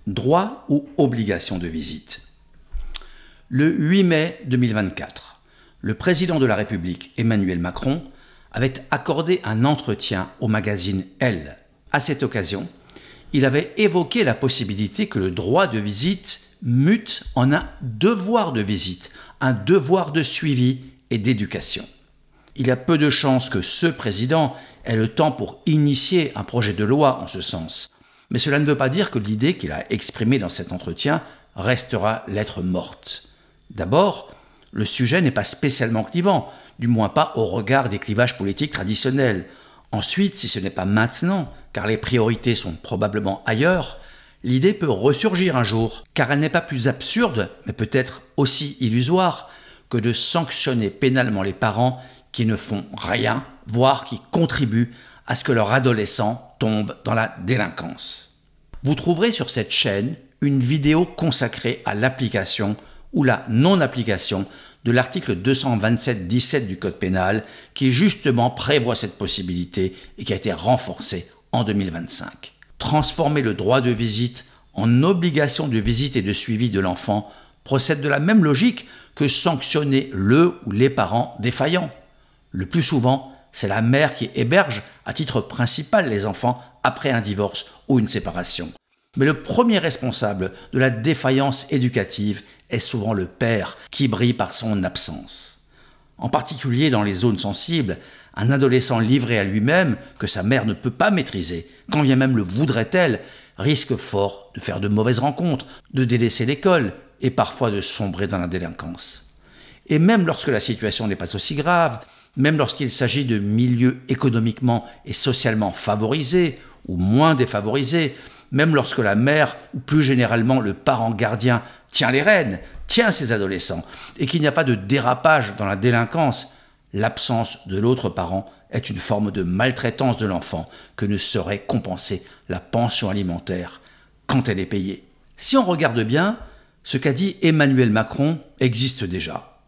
Droit ou obligation de visite? Le 8 mai 2024, le président de la République, Emmanuel Macron, avait accordé un entretien au magazine Elle. À cette occasion, il avait évoqué la possibilité que le droit de visite mute en un devoir de visite, un devoir de suivi et d'éducation. Il y a peu de chances que ce président ait le temps pour initier un projet de loi en ce sens. Mais cela ne veut pas dire que l'idée qu'il a exprimée dans cet entretien restera lettre morte. D'abord, le sujet n'est pas spécialement clivant, du moins pas au regard des clivages politiques traditionnels. Ensuite, si ce n'est pas maintenant, car les priorités sont probablement ailleurs, l'idée peut ressurgir un jour, car elle n'est pas plus absurde, mais peut-être aussi illusoire, que de sanctionner pénalement les parents qui ne font rien, voire qui contribuent à ce que leur adolescent tombe dans la délinquance. Vous trouverez sur cette chaîne une vidéo consacrée à l'application ou la non-application de l'article 227-17 du Code pénal qui justement prévoit cette possibilité et qui a été renforcée en 2025. Transformer le droit de visite en obligation de visite et de suivi de l'enfant procède de la même logique que sanctionner le ou les parents défaillants. Le plus souvent, c'est la mère qui héberge à titre principal les enfants après un divorce ou une séparation. Mais le premier responsable de la défaillance éducative est souvent le père qui brille par son absence. En particulier dans les zones sensibles, un adolescent livré à lui-même, que sa mère ne peut pas maîtriser, quand bien même le voudrait-elle, risque fort de faire de mauvaises rencontres, de délaisser l'école et parfois de sombrer dans la délinquance. Et même lorsque la situation n'est pas aussi grave, même lorsqu'il s'agit de milieux économiquement et socialement favorisés ou moins défavorisés, même lorsque la mère ou plus généralement le parent gardien tient les rênes, tient ses adolescents et qu'il n'y a pas de dérapage dans la délinquance, l'absence de l'autre parent est une forme de maltraitance de l'enfant que ne saurait compenser la pension alimentaire quand elle est payée. Si on regarde bien, ce qu'a dit Emmanuel Macron existe déjà.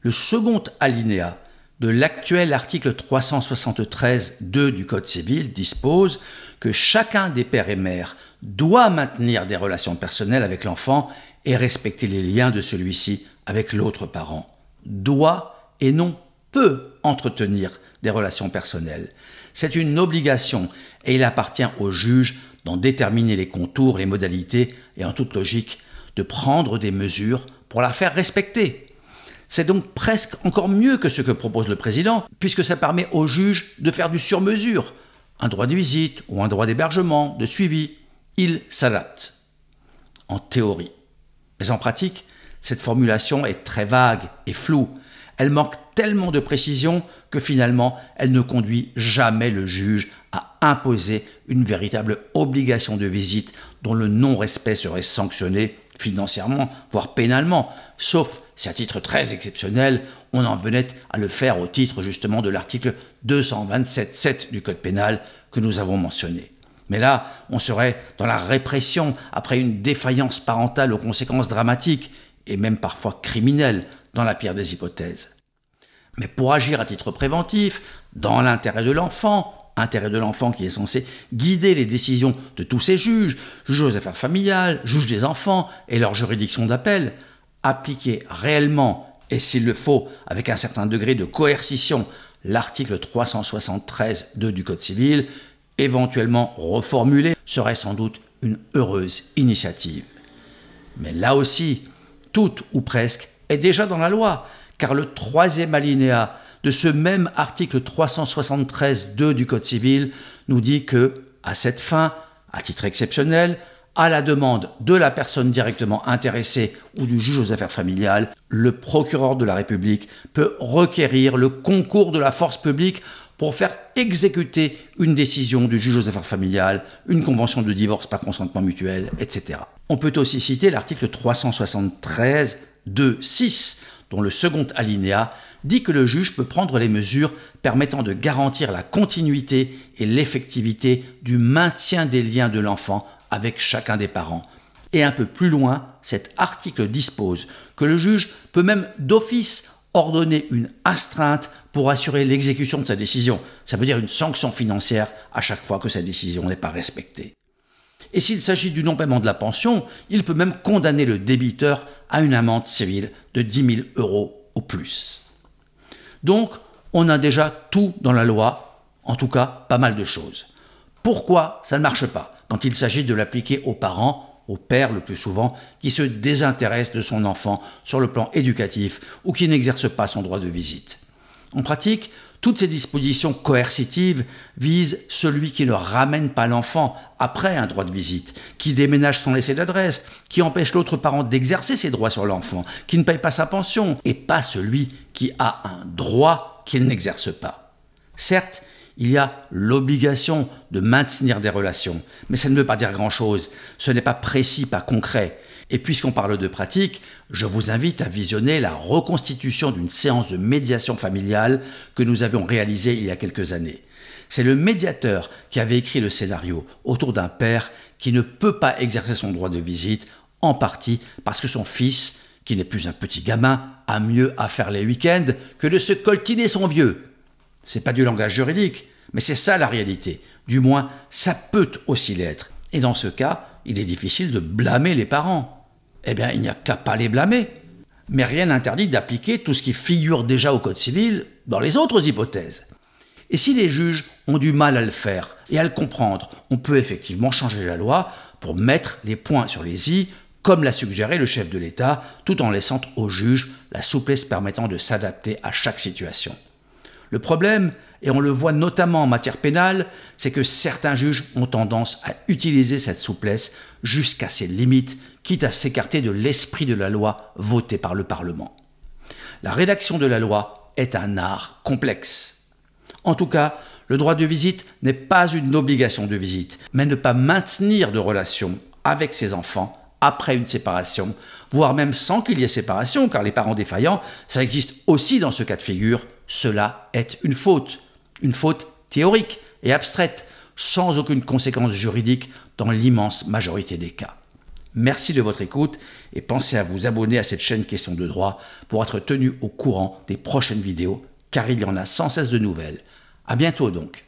Le second alinéa de l'actuel article 373.2 du Code civil dispose que chacun des pères et mères doit maintenir des relations personnelles avec l'enfant et respecter les liens de celui-ci avec l'autre parent. Doit et non peut entretenir des relations personnelles. C'est une obligation et il appartient au juge d'en déterminer les contours, les modalités et en toute logique de prendre des mesures pour la faire respecter. C'est donc presque encore mieux que ce que propose le président, puisque ça permet au juge de faire du sur-mesure, un droit de visite ou un droit d'hébergement, de suivi. Il s'adapte. En théorie. Mais en pratique, cette formulation est très vague et floue. Elle manque tellement de précision que finalement, elle ne conduit jamais le juge à imposer une véritable obligation de visite dont le non-respect serait sanctionné financièrement, voire pénalement, sauf si à titre très exceptionnel, on en venait à le faire au titre justement de l'article 227.7 du Code pénal que nous avons mentionné. Mais là, on serait dans la répression après une défaillance parentale aux conséquences dramatiques et même parfois criminelles dans la pire des hypothèses. Mais pour agir à titre préventif, dans l'intérêt de l'enfant qui est censé guider les décisions de tous ces juges, juges aux affaires familiales, juges des enfants et leurs juridictions d'appel, appliquer réellement, et s'il le faut, avec un certain degré de coercition, l'article 373.2 du Code civil, éventuellement reformulé, serait sans doute une heureuse initiative. Mais là aussi, tout ou presque est déjà dans la loi, car le troisième alinéa de ce même article 373.2 du Code civil nous dit que, à cette fin, à titre exceptionnel, à la demande de la personne directement intéressée ou du juge aux affaires familiales, le procureur de la République peut requérir le concours de la force publique pour faire exécuter une décision du juge aux affaires familiales, une convention de divorce par consentement mutuel, etc. On peut aussi citer l'article 373.2.6, dont le second alinéa dit que le juge peut prendre les mesures permettant de garantir la continuité et l'effectivité du maintien des liens de l'enfant avec chacun des parents. Et un peu plus loin, cet article dispose que le juge peut même d'office ordonner une astreinte pour assurer l'exécution de sa décision. Ça veut dire une sanction financière à chaque fois que sa décision n'est pas respectée. Et s'il s'agit du non-paiement de la pension, il peut même condamner le débiteur à une amende civile de 10 000 € au plus. Donc, on a déjà tout dans la loi, en tout cas pas mal de choses. Pourquoi ça ne marche pas quand il s'agit de l'appliquer aux parents, au père le plus souvent, qui se désintéresse de son enfant sur le plan éducatif ou qui n'exerce pas son droit de visite? En pratique, toutes ces dispositions coercitives visent celui qui ne ramène pas l'enfant après un droit de visite, qui déménage sans laisser d'adresse, qui empêche l'autre parent d'exercer ses droits sur l'enfant, qui ne paye pas sa pension, et pas celui qui a un droit qu'il n'exerce pas. Certes, il y a l'obligation de maintenir des relations, mais ça ne veut pas dire grand-chose, ce n'est pas précis, pas concret. Et puisqu'on parle de pratique, je vous invite à visionner la reconstitution d'une séance de médiation familiale que nous avions réalisée il y a quelques années. C'est le médiateur qui avait écrit le scénario autour d'un père qui ne peut pas exercer son droit de visite, en partie parce que son fils, qui n'est plus un petit gamin, a mieux à faire les week-ends que de se coltiner son vieux. C'est pas du langage juridique, mais c'est ça la réalité. Du moins, ça peut aussi l'être. Et dans ce cas, il est difficile de blâmer les parents. Eh bien, il n'y a qu'à pas les blâmer. Mais rien n'interdit d'appliquer tout ce qui figure déjà au Code civil dans les autres hypothèses. Et si les juges ont du mal à le faire et à le comprendre, on peut effectivement changer la loi pour mettre les points sur les i, comme l'a suggéré le chef de l'État, tout en laissant aux juges la souplesse permettant de s'adapter à chaque situation. Le problème, et on le voit notamment en matière pénale, c'est que certains juges ont tendance à utiliser cette souplesse jusqu'à ses limites, quitte à s'écarter de l'esprit de la loi votée par le Parlement. La rédaction de la loi est un art complexe. En tout cas, le droit de visite n'est pas une obligation de visite, mais ne pas maintenir de relation avec ses enfants après une séparation, voire même sans qu'il y ait séparation, car les parents défaillants, ça existe aussi dans ce cas de figure, cela est une faute théorique et abstraite, sans aucune conséquence juridique dans l'immense majorité des cas. Merci de votre écoute et pensez à vous abonner à cette chaîne Questions de droit pour être tenu au courant des prochaines vidéos, car il y en a sans cesse de nouvelles. À bientôt donc.